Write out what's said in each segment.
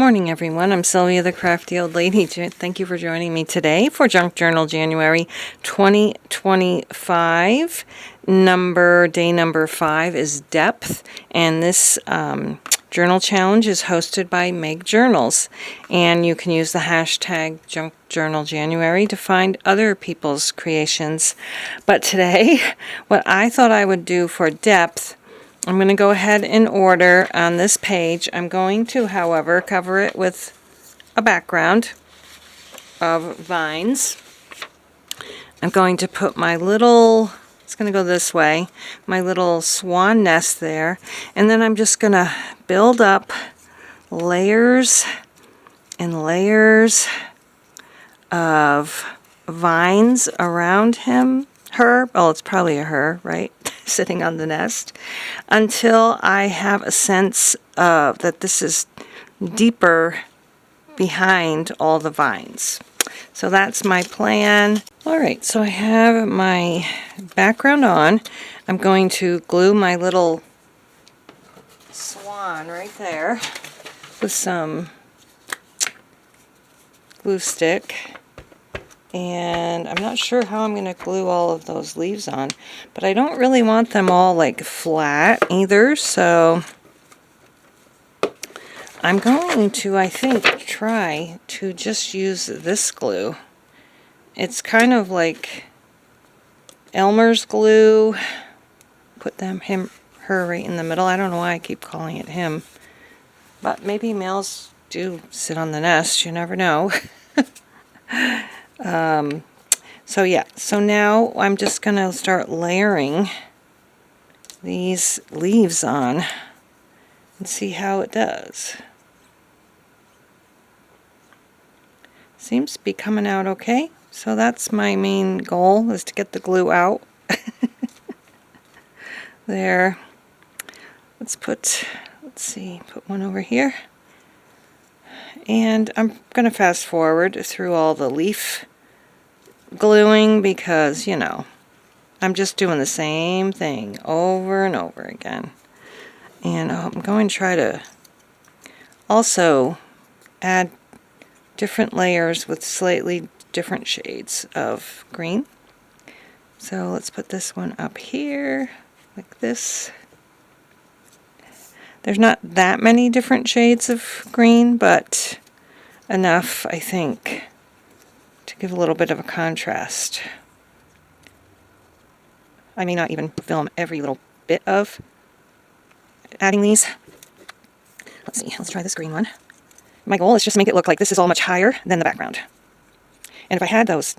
Morning, everyone. I'm Sylvia, the crafty old lady. Thank you for joining me today for Junk Journal January 2025. Day number 5 is depth, and this journal challenge is hosted by Meg Journals, and you can use the hashtag Junk Journal January to find other people's creations. But today, what I thought I would do for depth, I'm going to go ahead in order on this page. I'm going to, however, cover it with a background of vines. I'm going to put my little, it's going to go this way, my little swan nest there. And then I'm just going to build up layers and layers of vines around her. Well, it's probably a her, right? Sitting on the nest, until I have a sense of that this is deeper behind all the vines. So that's my plan. All right, so I have my background on. I'm going to glue my little swan right there with some glue stick. And I'm not sure how I'm going to glue all of those leaves on, but I don't really want them all like flat either, so I'm going to, I think, try to just use this glue. It's kind of like Elmer's glue. Put her right in the middle. I don't know why I keep calling it him, but maybe males do sit on the nest, you never know. So now I'm just going to start layering these leaves on and see how it does. Seems to be coming out okay. So that's my main goal, is to get the glue out. There. Put one over here. And I'm going to fast forward through all the leaf gluing because, you know, I'm just doing the same thing over and over again. And I'm going to try to also add different layers with slightly different shades of green. So let's put this one up here like this. There's not that many different shades of green, but enough, I think, to give a little bit of a contrast. I may not even film every little bit of adding these. Let's see, let's try this green one. My goal is just to make it look like this is all much higher than the background. And if I had those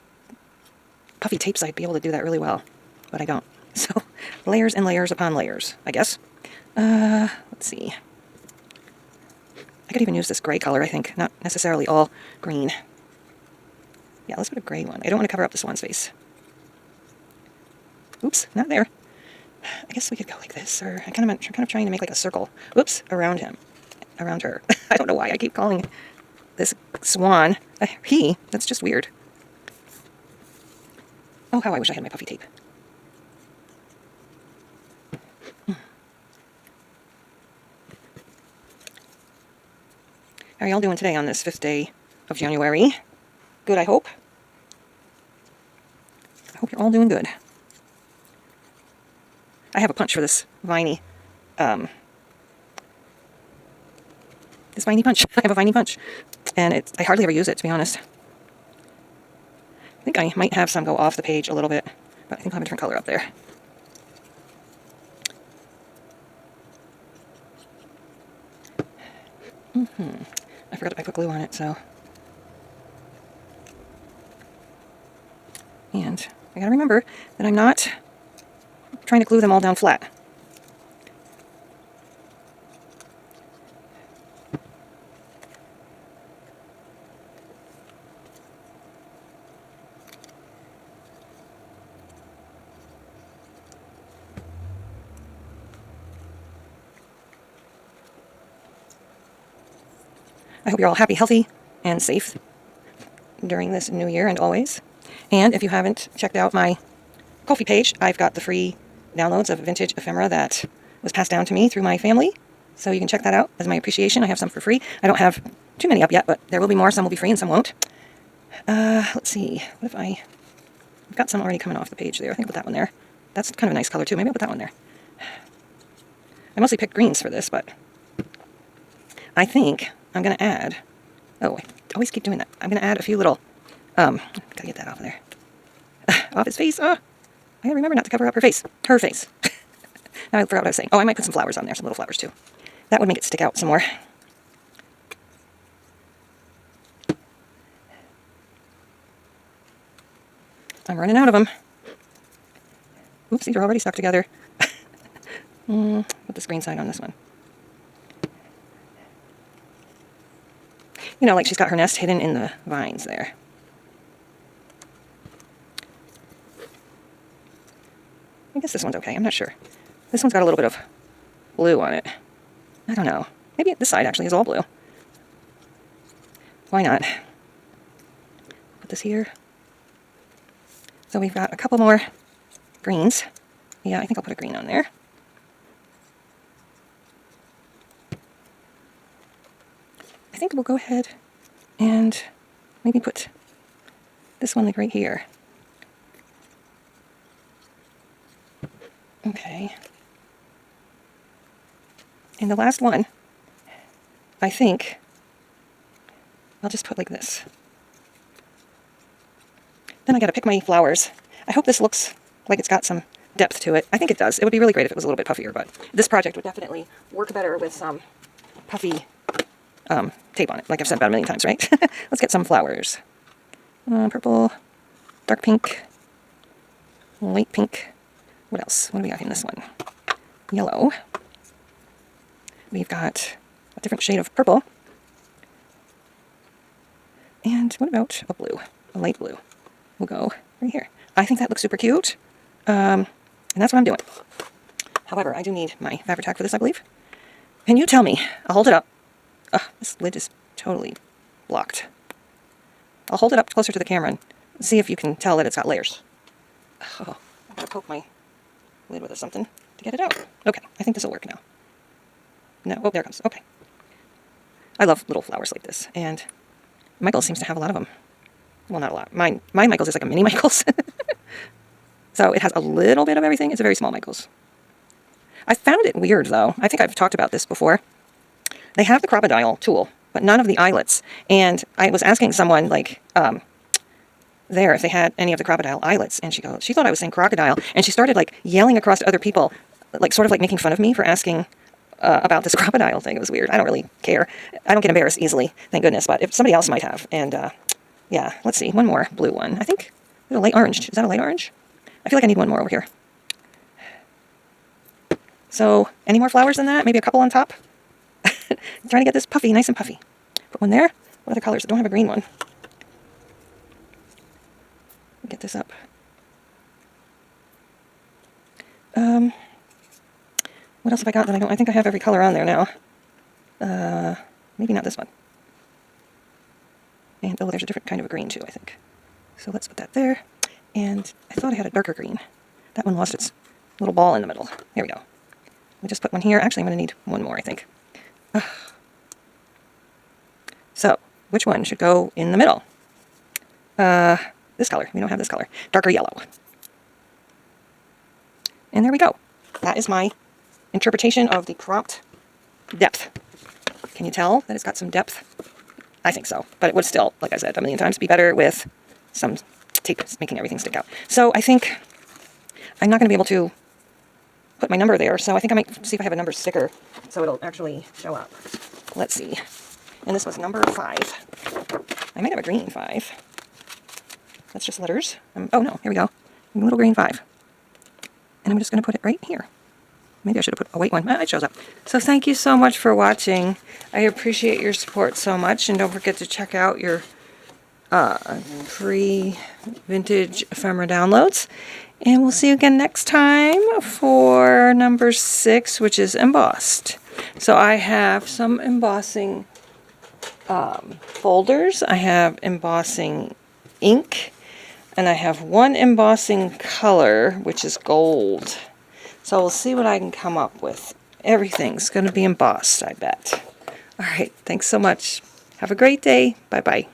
puffy tapes, I'd be able to do that really well, but I don't. So, layers and layers upon layers, I guess. Let's see. I could even use this gray color, I think. Not necessarily all green. Yeah, let's put a gray one. I don't want to cover up the swan's face. Oops, not there. I guess we could go like this, or I'm kind of trying to make like a circle. Oops, around her. I don't know why I keep calling this swan a he. That's just weird. Oh, how I wish I had my puffy tape. How are y'all doing today on this 5th day of January? Good, I hope. I hope you're all doing good. I have a punch for this viney, punch. I have a viney punch, and I hardly ever use it, to be honest. I think I might have some go off the page a little bit, but I think I'll have a different color up there. I forgot I put glue on it, so. And I gotta remember that I'm not trying to glue them all down flat. I hope you're all happy, healthy, and safe during this new year and always. And if you haven't checked out my Ko-fi page, I've got the free downloads of vintage ephemera that was passed down to me through my family. So you can check that out as my appreciation. I have some for free. I don't have too many up yet, but there will be more. Some will be free and some won't. Let's see. What if I've got some already coming off the page there. I think I'll put that one there. That's kind of a nice color too. Maybe I'll put that one there. I mostly picked greens for this, but I think I'm going to add... Oh, I always keep doing that. I'm going to add a few little... gotta get that off of there. Off his face. I gotta remember not to cover up her face. Her face. Now I forgot what I was saying. Oh, I might put some flowers on there. Some little flowers too. That would make it stick out some more. I'm running out of them. Oops, these are already stuck together. Put this green side on this one. You know, like she's got her nest hidden in the vines there. I guess this one's okay. I'm not sure. This one's got a little bit of blue on it. I don't know. Maybe this side actually is all blue. Why not? Put this here. So we've got a couple more greens. Yeah, I think I'll put a green on there. I think we'll go ahead and maybe put this one like right here. Okay. And the last one, I think I'll just put like this. Then I gotta pick my flowers. I hope this looks like it's got some depth to it. I think it does. It would be really great if it was a little bit puffier, but this project would definitely work better with some puffy tape on it, like I've said about a million times, right? Let's get some flowers. Purple, dark pink, light pink. What else? What do we got in this one? Yellow. We've got a different shade of purple. And what about a blue? A light blue. We'll go right here. I think that looks super cute. And that's what I'm doing. However, I do need my fabric tag for this, I believe. Can you tell me? I'll hold it up. This lid is totally blocked. I'll hold it up closer to the camera and see if you can tell that it's got layers. Oh, I've got to poke my lid with something to get it out. Okay, I think this will work now. No, oh, there it comes. Okay. I love little flowers like this, and Michael seems to have a lot of them. Well, not a lot. My Michael's is like a mini Michael's. So it has a little bit of everything. It's a very small Michael's. I found it weird, though. I think I've talked about this before. They have the crocodile tool, but none of the eyelets. And I was asking someone, like, there if they had any of the crocodile eyelets, and she thought I was saying crocodile, and she started, like, yelling across to other people, like, sort of like making fun of me for asking about this crocodile thing. It was weird. I don't really care. I don't get embarrassed easily, thank goodness, but if somebody else might have. And, yeah, let's see. One more blue one. I think a light orange. Is that a light orange? I feel like I need one more over here. So, any more flowers than that? Maybe a couple on top? I'm trying to get this puffy, nice and puffy. Put one there. What other colors? I don't have a green one. Get this up. What else have I got that I don't? I think I have every color on there now. Maybe not this one. And, oh, there's a different kind of a green too, I think. So let's put that there. And I thought I had a darker green. That one lost its little ball in the middle. There we go. We'll just put one here. Actually, I'm going to need one more, I think. So, which one should go in the middle? This color. We don't have this color. Darker yellow. And there we go. That is my interpretation of the prompt depth. Can you tell that it's got some depth? I think so. But it would still, like I said a million times, be better with some tape making everything stick out. So I think I'm not going to be able to put my number there, so I think I might see if I have a number sticker so it'll actually show up. Let's see. And this was number 5. I might have a green 5. That's just letters. Oh no, here we go. A little green 5. And I'm just going to put it right here. Maybe I should have put a white one. It shows up. So thank you so much for watching. I appreciate your support so much. And don't forget to check out your free vintage ephemera downloads. And we'll see you again next time for number 6, which is embossed. So I have some embossing folders. I have embossing ink. And I have one embossing color, which is gold. So we'll see what I can come up with. Everything's going to be embossed, I bet. All right, thanks so much. Have a great day. Bye-bye.